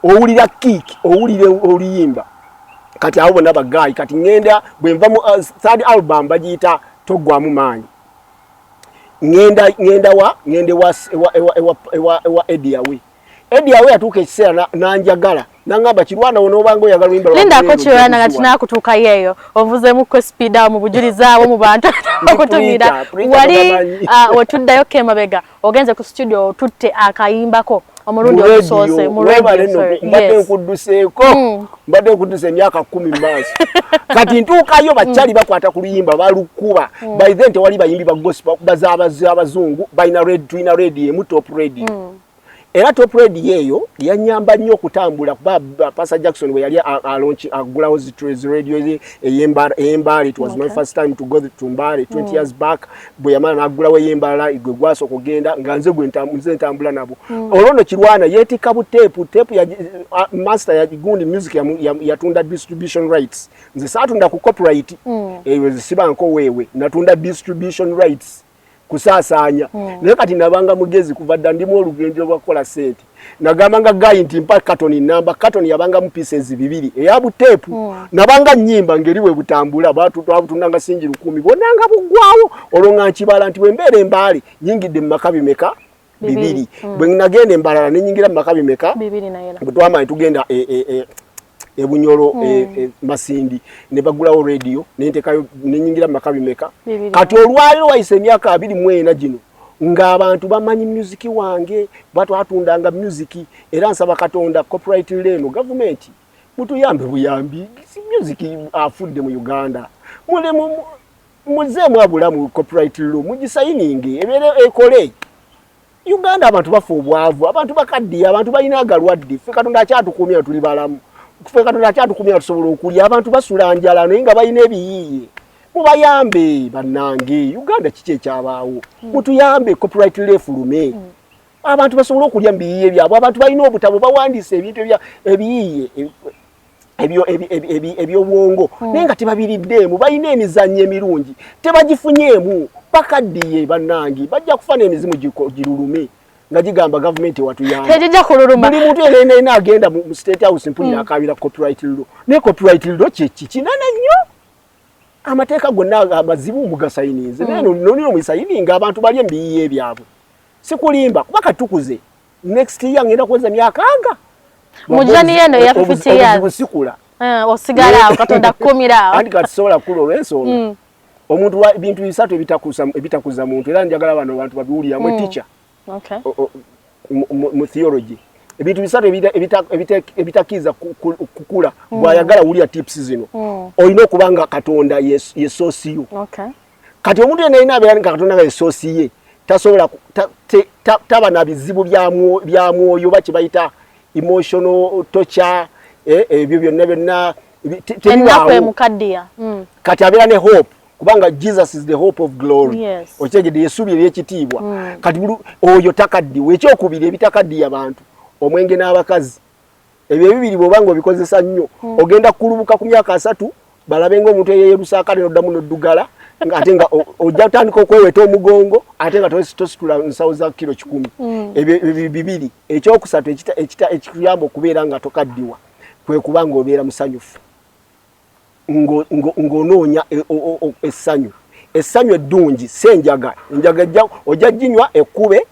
B: owulira kiki owulire oluyimba kati abo bonna bagayi kati ngenda bwe nva mu third album bagiyita Togwamu Maanyi ngenda wa Eddie Yawe Edi awe atuka ekiseera nanjagala nangamba Kirwana onobanga oyagala uyimba
A: Linda ko Kirwana ngati nakutuuka yeyo ovuzeemu ko speed mu bujulizaabo mu bantu okutumira wali otuddayo kemabega ogenze ku studio tutte akayimbako omulundi okusose mu radio
B: mbadde nkudduseeko mbadde nkuddusa emyaka 10 maaso kati ntuukayo bakyali bakwata ku luyimba balukuba by then tewali bayimbi ba gospel baza abazungu bayina radio emu top radio era top radio eyo yanyamba nnyo okutambula kuba Pastor Jackson we yali launch agulawo radio eyembali. It was my first time to go to Mbale 20 years back bwe yamala nagulawo eyembala igwe gwaso kugenda nga nze gwe ntambula nabo olono Kirwana yetika bu tape ya master ya gundi music yatunda distribution rights nze satunda ku copyright eyo sibanko wewe natunda distribution rights kusasanya naye kati nabanga mugezi kuvadda ndimu olugendo lwakola sente nagambanga gayi nti mpa carton yabanga mu pieces 2 eyabu tape nabanga nyimba ngeriwe butambula batu twabutundanga singi 10 bonanga bugwawo olonga nkibala nti wembere Mbale nyingidde mu makabi meka 2 bwe nagenda Embalala nenyingira mu makabi meka
A: 2 na yela
B: butwama tugenda ebunyoro Masindi ne bagulawo radio nentekayo nenyingira makabi meka kati olwaliro wayise emyaka 24 gino ng'abantu bamanyi music wange batu atundanga music era nsaba Katonda copyright leno government mutuyambe buyambi music afudde mu Uganda mule muzemu abulamu copyright law mugisayininge ebere ekole Uganda abantu bafu obwavu abantu bakaddi abantu balina agalwadde ffe Katonda akyatukumya tuli balamu kufe Katonda akyatukumya tusobola okulya abantu basula njala naye nga balina ebiyiye mubayambe bannange Uganda kiki ekyabaawo mutuyambe copyright lefulume abantu basobola okulya mbiyiye byabwe abantu balina obutabo bawandiise ebintu ebiyiye ebyobwongo naye nga tebabiriddeemu balina emizannyo emirungi tebagifunyeemu bakaddiye bannange bajja kufa n'emizimu girulume nga gigamba government watuyamba
A: tejja kululuma
B: buli muntu ena agenda mu state house mpulira akabira copyright law ne copyright law kinene nnyo amateeka gonna amazibu mugasayinize nonino musayininga abantu bali embiyiye ebyabwe sikulimba kuba katukuze next year ngenda kuweza myaka anga
A: mujani yeno ya 50 years
B: osikula
A: osigala Katonda kumira
B: andi katisobola kulo lwensonga omuntu wa bintu bisatu ebitakuza muntu era njagala bano abantu babiwulira mwe teacher
A: okay
B: mu theology ebintu bisatu ebitakiza kukula bwayagala wulya tips zino olina okubanga Katonda yesosiyo
A: okay
B: kati omuntu yenna abeera nga Katonda nga yesosiye tasobola taba na bizibu bya mwoyo bakibayita emotional torture ebyo byonna kati abeera ne hope kubanga Jesus is the hope of glory okyegedde yesubi ebyekitiibwa kati oyo takaddiwe ekyokubiri ebitakaddiya abantu omwenge n'abakazi ebyo ebibiri bw'obanga obikozesa nnyo ogenda kulubuka ku myaka 3 balabe ng'omuntu eyeyerusaakale n'oddamu n'oddugala ate nga ojja kutandika okweweta omugongo ate nga tositula nsawo za kilo 10 ebyo bibiri ekyokusatu ekikuyamba okubeera nga tokaddiwa kwe kubanga obeera musanyufu ng'onoonya essanyu eddungi senjaga enjaga ojja ginywa ekkube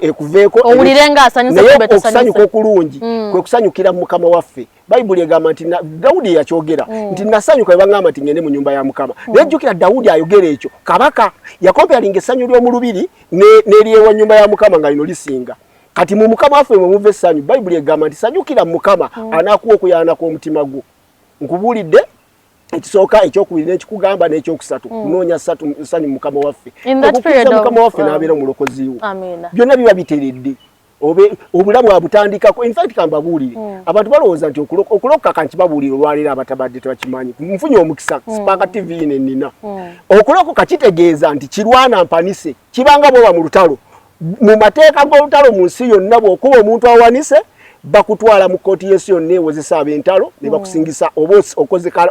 B: ekuveeko
A: owulirenga asanyusa kubeta
B: okusanyuka okulungi kwe kusanyukira Mukama waffe Bayibuli egamba nti Dawudi yakyogera nti nasanyuka bangamba nti ngende mu nyumba ya Mukama naye jjukira Dawudi ayogera ekyo kabaka yakomparinga essanyu ly'omu lubiri n'eryewa nyumba ya Mukama nga lino lisinga kati mu Mukama waffe mwe muva essanyu Bayibuli egamba nti sanyukira Mukama anaakuwa okuyaana kw'omutima gwo nkubuulidde ekisooka ekyokubiri n'ekikugamba n'ekyokusatu kunoonya ssanyu Mukama waffe okukkiriza Mukama waffe n'abeera omulokozi wo byonna biba biteredde obulamu abutandikako in fact kambabuulire abantu balowooza nti okuloka kankibabuulire olwaleero abatabadde tebakimanyi nfunye omukisa Spark TV nennina okulokoka kitegeeza nti Kirwana mpanise kibanga bwoba mu lutalo mu mateeka g'olutalo mu nsi yonna bw'okuba omuntu awanise bakutwala mu kooti y'ensi yonna ewozesa ab'entalo ne bakusingisa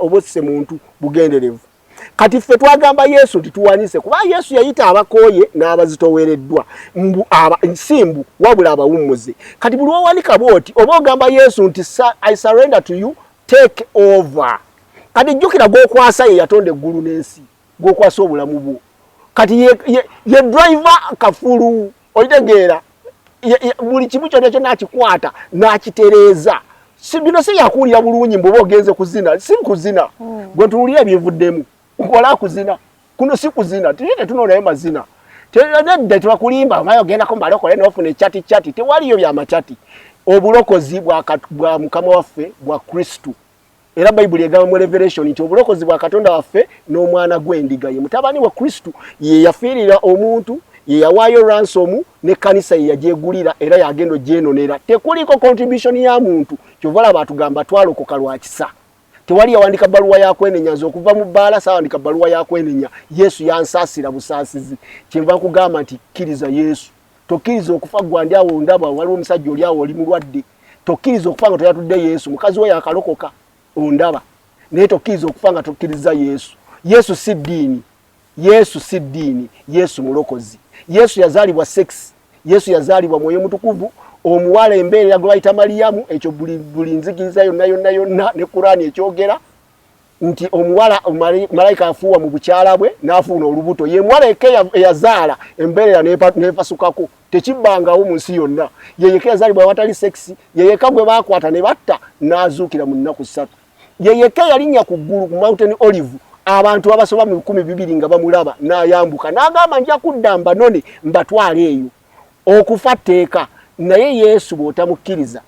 B: obosise muntu bugenderevu kati ffe twagamba Yesu tituwanise kuba Yesu yayita abakooye n'abazitowereddwa nsimbu wabula abawummuze kati buli owanika bwoti oba ogamba Yesu nti I surrender to you take over kati jjukira gw'okwasa ye yatonda eggulu n'ensi gw'okwasa obulamu bwo kati ye driver kafulu olitegeera buli kimu kyonna kyonna akikwata n'akitereeza. Bino si yakuwulira bulungi mbuba ogenze kuzina, si kuzina. Gwe ntuwulira byevuddemu, nkola kuzina. Kuno si kuzina, tujye tunoonayo mazina. Nedda tebakulimba, ngayo ogendako mubalokole n'ofuna ekyati. Tewaliyo byamachati. Obulokozi bwa Mukama waffe bwa Kristu. Era Bayibuli egamba mu Revelation nti obulokozi bwa Katonda waffe n'omwana gw'endiga ye mutabani wa Kristu ye yafiirira omuntu, ye yawaayo ransom n'ekkanisa ye yagyegulira era yagenda ogyenonera. Tekuliko contribution ya muntu. Kyova laba atugamba twalokoka lwa kisa. Tewali yawandika baluwa ya kwenenya okuva mu bbaala saawandika baluwa ya kwenenya. Yesu yansaasira busaasizi. Kyenva nkugamba nti kkiriza Yesu. Tokkiriza okufa gwandi awo ndaba waliwo omusajja oli awo oli mulwadde. Tokkiriza okufa nga toyatudde Yesu. Mukazi we yakalokoka ondaba. Naye tokkiriza okufa nga tokkiriza Yesu. Yesu si ddiini. Yesu si ddiini. Yesu mulokozi. Yesu yazaalibwa sex. Yesu yazaalibwa Mwoyo Mutukuvu. Omuwala embeera gwe bayita Mariyamu, ekyo buli nzikiriza yonna ne Kurani ekyogera nti omuwala malayika afuuwa mu bukyala bwe n'afuuna olubuto. Ye muwala eyazaala embeera n'epasukako. Tekibbangawo mu nsi yonna. Ye yekka yazaalibwa awatali sex. Ye yekka gwe baakwata ne batta n'azuukira mu nnaku 3. Ye yekka yalinnya ku ggulu ku Mountain Olive. Abantu abasoba mu 200 nga bamulaba n'ayambuka n'agamba nja kudda mbanone mbatwale eyo. Okufa tteeka. Naye Yesu bw'otamukkiriza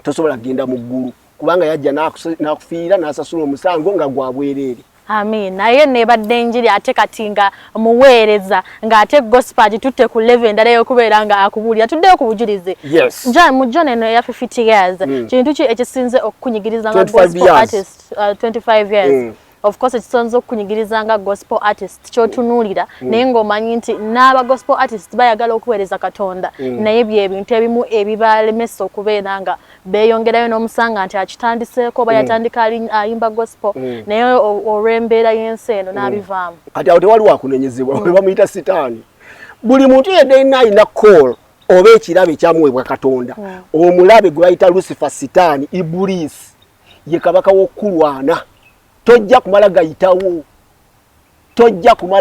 B: tosobola kugenda mu ggulu kubanga yajja n'akufiira n'asasula omusango nga gwa bwereere.
A: Amin. Naye nebadde enjiri ate kati nga muweereza ng'ate gospel agitutte ku level endala y'okubeera nga akubuulira. Tuddeyo ku bujulizi.
B: Yes.
A: Mu John eno eya 50 years. Kintu ki ekisinze okukunyigiriza nga gospel artist 25 years. Of course ekisonzo okukunyigiriza nga gospel artist kyotunuulira naye ng'omanyi nti n'aba gospel artist bayagala okuweereza Katonda naye byebintu ebimu ebibalemesa okubeera nga beeyongerayo n'omusanga nti akitandiseeko oba yatandika ayimba gospel naye olw'embeera y'ensi eno n'abivaamu.
B: Kati awo tewali wakunenyezebwa we bamuyita sitaani. Buli muntu yenna alina call oba ekirabe ekyamuweebwa Katonda. Omulabe gwe bayita Lucifer sitaani Ibulisi ye kabaka w'okulwana. Tojja kumala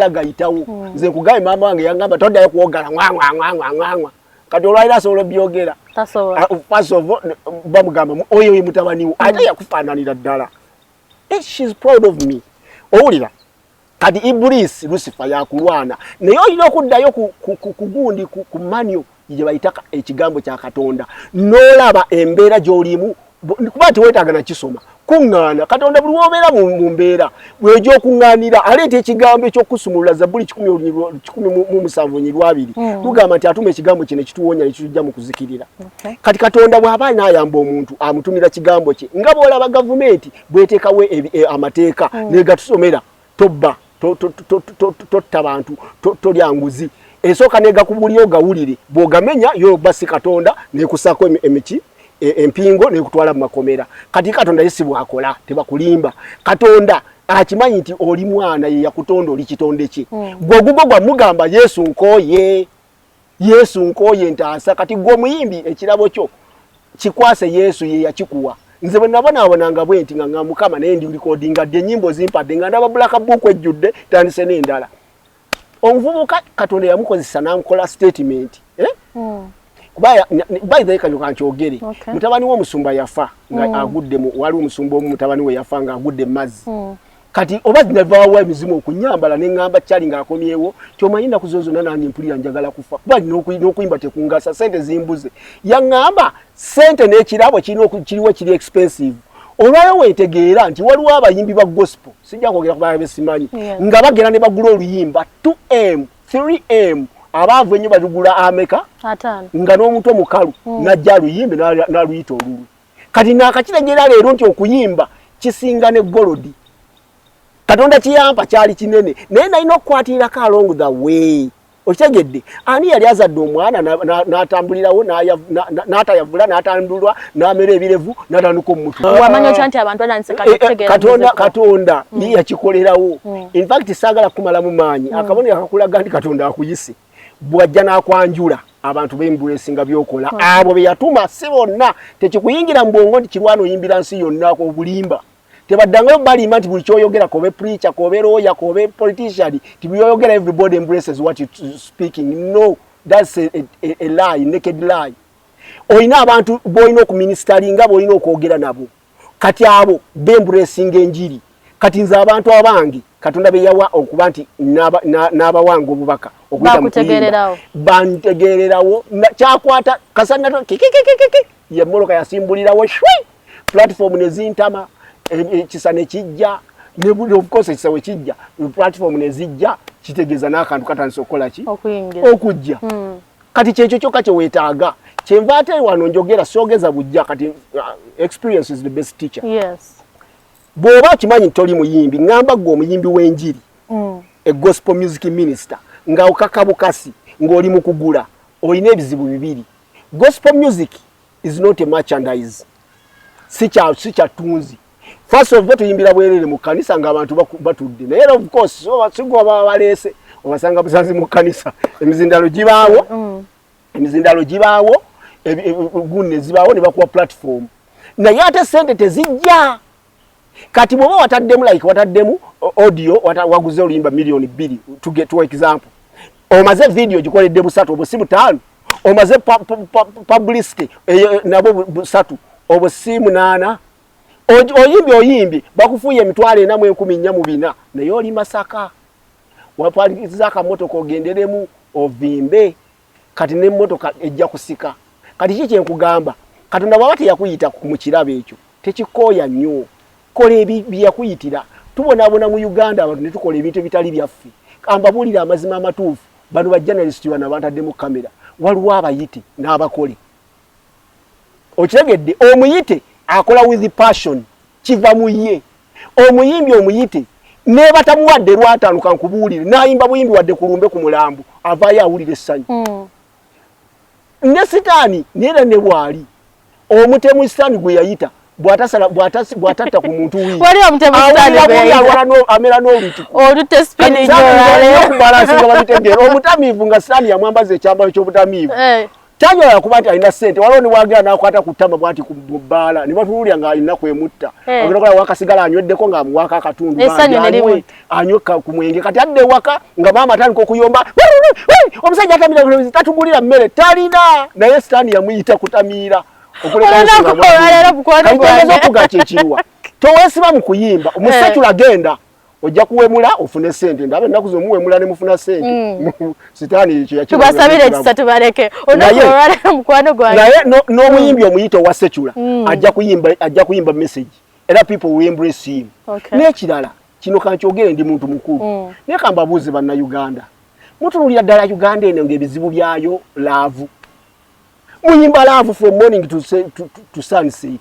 B: gayitawo. Nze nkugaye maama wange yangamba toddayo kuwogala ngwa. Kati olwalira asobola byogera.
A: Tasobola.
B: First of all bamugamba oyo ye mutabani wo ate yakufaananira ddala. She's proud of me. Owulira kati Ibulisi Lucifer yakulwana naye olina okuddayo ku gundi ku manyo gye bayita ekigambo kya Katonda n'olaba embeera gy'olimu kuba teweetaaga na kisoma. Kuŋŋaana Katonda buli wobeera mu mbeera bw'ojja okuŋŋaanira aleeta ekigambo ekyokusumulula Zabbuli 1:7 tugamba nti atuma ekigambo kino ekituwonya nekitujja mu kuzikirira. Kati Katonda bw'aba n'ayamba omuntu amutumira kigambo kye nga bw'olaba gavumenti bw'eteekawo amateeka n'egatusomera tobba totta bantu tolya nguzi esooka n'egakubulira ogawulire bw'ogamenya yoba si Katonda n'ekussaako emiki empingo nekutwala mu makomera. Kati Katonda yesi bwakola tebakulimba. Katonda akimanyi nti oli mwana ye yakutonda oli kitonde kye. Gwogugo gwa mugamba Yesu nkoye ntaasa. Kati gwe omuyimbi ekirabo kyo kikwase Yesu ye yakikuwa. Nze bwe nabonaabonanga bwe nti nga Mukama naye ndi recordinga dde ennyimbo zimpadde nga ndaba Black Book ejjudde tandise n'endala. Omuvubuka Katonda yamukozesa n'amukola statement. By the way kanyo kankyogere mutabani w'omusumba yafa nga agudde wali omusumba omu mutabani we yafa nga agudde mazzi. Kati oba zinavaawo emizimu okunyambala n'eŋŋamba kyali ng'akomyewo ky'omanyi ennaku zoozonna nange mpulira njagala kufa kuba n'okuyimba tekungasa sente zimbuze. Yaŋŋamba sente n'ekirabo kiriwo kiri expensive. Olwayo weetegeera nti waliwo abayimbi ba gospel sijja kwogera ku baana besimanyi nga bagera ne bagula oluyimba 2M 3M abaavu ennyo balugula ameka nga n'omuntu omukalu najja aluyimbe n'aluyita olulu. Kati naakakitegeera leero nti okuyimba kisinga ne golodi. Katonda kiyampa kyali kinene naye nalina okukwatirako along the way. Okitegedde ani yali azadde omwana n'atambulirawo n'atayavula n'atambulwa n'amera ebirevu n'atandika omutwe.
A: Wamanya otya nti abantu batandise
B: Katonda yakikolerawo. In fact saagala kumalamu maanyi akabonero akakulaga nti Katonda akuyise. Bwajja n'akwanjula abantu b'embulesinga byokola abo be yatuma si bonna tekikuyingira mu bwongo nti Kirwana oyimbira nsi yonna obulimba. Tebaddangayo balimba nti buli kyoyogera kobe preacher kobe lawyer kobe politician tibyoyogera everybody embraces what you speaking. No, that's a lie, naked lie. Oyina abantu boyina okuministeringa boyina okwogera nabo kati abo bembracinga enjiri kati nze abantu abangi Katonda beyawa okuba nti n'abawange obubaka
A: okutegererawo
B: bantegererawo kyakwata kasana ye moloka yasimbulirawo shwi platform nezintama ekisane kijja ne of course ekisawe kijja platform nezijja kitegeza n'akantu katandise okukola ki okujja kati kyekyo kyokka kye weetaaga kyenva ate wano njogera sogeza bujja kati experience is the best teacher.
A: Yes.
B: Bw'oba kimanyi toli muyimbi ngamba gwe omuyimbi w'enjiri a gospel music minister nga okakabukasi ng'oli mu kugula olina ebizibu bibiri. Gospel music is not a merchandise. Si kyatunzi. First of all tuyimbira bwerere mu kanisa ng'abantu batudde naye of course sigwa baleese obasanga busanzi mu kanisa emizindalo gibaawo gunne zibaawo ne bakuwa platform naye ate sente tezijja kati bwoba wataddemu audio waguze oluyimba million 2 to get to example omaze video gikoledde busatu obusi butaano omaze publicity nabo busatu obusimu 8 oyimbi bakufuye emitwalo 414 naye oli Masaka wapaliza akamotoka ogenderemu ovimbe kati n'emmotoka ejja kusika kati kiki enkugamba Katonda bwaba teyakuyita mu kirabo ekyo tekikooya nnyo kola ebyakuyitira tubonaabona mu Uganda abantu ne tukola ebintu ebitali byaffe ambabuulira amazima amatuufu bano ba journalist bano bantadde mu kamera waliwo abayite n'abakole okitegedde omuyite akola with passion kiva mu ye omuyimbi omuyite ne batamuwadde lwatanuka nkubuulire n'ayimba buyimbi wadde kulumbe ku mulambo avaayo awulira essanyu ne sitaani neera ne bwali omutemu sitaani gwe yayita bw'atatta ku muntu wiye
A: wali omutemu sitaani gwe yayita
B: amera n'olutuku
A: olute spinning
B: okubalansinga babitegeera omutamiivu nga sitaani yamwambaza ekyambalo ky'obutamiivu tanyola kuba nti alina ssente waliwo ne wagera n'akwata ku ttama bwati ku bbaala ne batunuulira nga kwemutta ogenda kola wakasigala anyweddeko ng'amuwaako akatundu anywe ku mwenge kati adde ewaka nga maama atandika okuyomba omusajja atamira tatugulira mmere talina naye sitaani yamuyita kutamiira okulekaogeza okuga kyekirwa toweesiba mu kuyimba omusajula genda ojja kuwemula ofune ssente ndabe ennaku zomuwemula ne mufuna ssente sitaani ekyo
A: tubasabire ekisatu baleke mukwano gwange
B: naye n'omuyimbi omuyite owa secula ajja kuyimba message era people will embrace him n'ekirala kino kankyogere ndi muntu mukulu naye kambabuuze bannayuganda mutunuulira ddala Uganda eno ng'ebizibu byayo laavu muyimba laavu from morning to sunset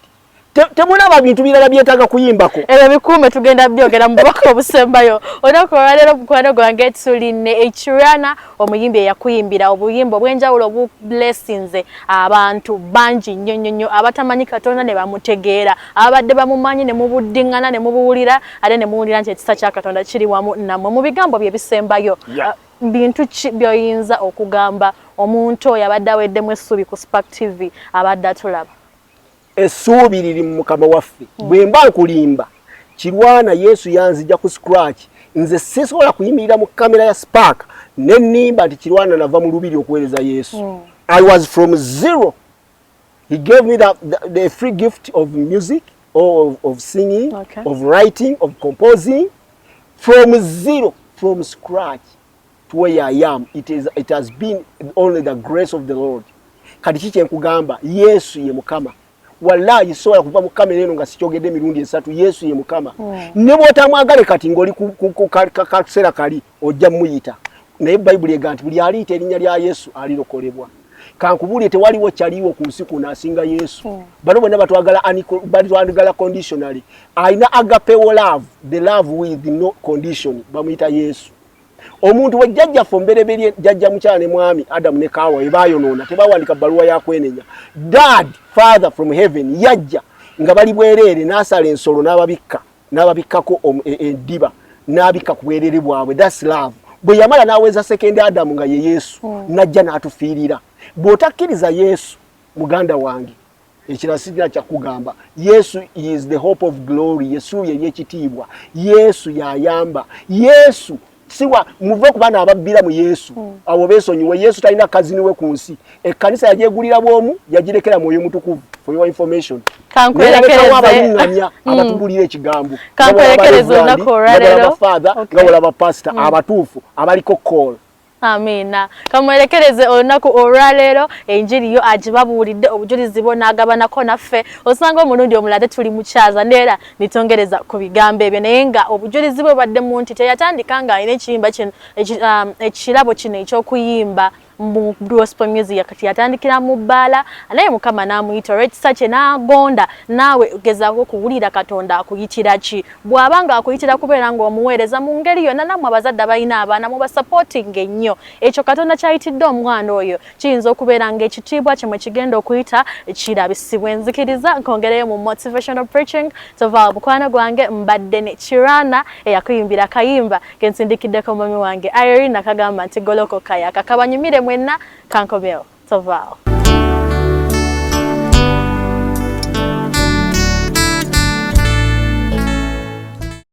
B: temulaba bintu birala byetaaga kuyimbako
A: ebyo bikuume tugenda byogera mu bubaka obusembayo olunaku olwaleero mukwano gwange tuline Kirwana omuyimbi eyakuyimbira obuyimba obw'enjawulo obulesinze abantu bangi nnyo abatamanyi Katonda ne bamutegeera abadde bamumanyi ne mubuddiŋŋana ne mubuwulira ate ne muwulira nti ekisa kya Katonda kiri wamu nammwe mu bigambo bye bisembayo bintu ki by'oyinza okugamba omuntu oyo abadde aweddemu essuubi ku Spark TV abadde atulaba
B: essuubi liri mu Mukama waffe bwe mba nkulimba Kirwana Yesu yanzija ku scratch nze sisobola kuyimirira mu kamera ya Spark ne nnimba nti Kirwana nava mu lubiri okuweereza Yesu. I was from zero. He gave me the free gift of music, of singing, of writing, of composing, from zero, from scratch to where I am. It has been only the grace of the Lord. Kati kiki enkugamba Yesu ye Mukama. Wallahi soya kuva mu kamera eno nga sikyogedde emirundi esatu Yesu ye Mukama. Ne bw'otamwagale kati ng'oli ku kaseera kali ojja muyita. Naye Bayibuli egamba nti buli aliyita erinnya lya Yesu alirokolebwa. Kankubulye tewaliwo kyaliwo ku nsi kuno asinga Yesu. Bano bonna batwagala conditionally. Alina agape love, the love with no condition. Bamuyita Yesu. Omuntu we jjajjaffe mbereberye jjajja mukyala ne mwami Adamu ne Kaawa we baayonoona tebawandika bbaluwa ya kwenenya. Dad, Father from heaven yajja nga bali bwereere n'asala ensolo n'ababikkako eddiba n'abikka ku bwereere bwabwe. That's love. Bwe yamala n'aweza second Adamu nga ye Yesu najja n'atufiirira. Bw'otakkiriza Yesu muganda wange ekirala sirina kyakugamba. Yesu is the hope of glory. Yesu ye ekitiibwa. Yesu y'ayamba. Yesu siwa muve ku bana ababbira mu Yesu abo besonyiwe Yesu talina kazini we ku nsi ekkanisa yajegulira bwomu yagirekera Mwoyo Mutukuvu for your information
A: kankwerekereze
B: abatubulira ekigambo
A: kankwerekereze olunaku olwaleero
B: ngawola bapasita abatuufu abaliko call.
A: Amina. Kamwerekereze olunaku olwaleero enjiri yo agibabuulidde obujulizi bo n'agabanako naffe osanga omulundi omulala tuli mukyaza neera nitongereza ku bigambo ebyo naye nga obujulizi bwe badde mu nti teyatandika nga alina ekiyimba kino ekirabo kino eky'okuyimba mu gospel music yakati yatandikira mu bbaala naye Mukama n'amuyita olw'ekisa kye n'agonda naawe gezaako kuwulira Katonda akuyitira ki bw'abanga akuyitira kubeera ng'omuweereza mu ngeri yonna nammwe abazadde abalina abaana mu basupporting ennyo ekyo Katonda kyayitidde omwana oyo kiyinza okubeera ng'ekitiibwa kye mwe kigenda okuyita kirabisibwa enzikiriza nkongereyo mu motivational preaching tova mukwano gwange mbadde ne Kirwana eyakuyimbira kayimba kensindikiddeko mami wange Irene nakagamba nti goloko kaya kakabanyumire mwenna kankomeo tovao.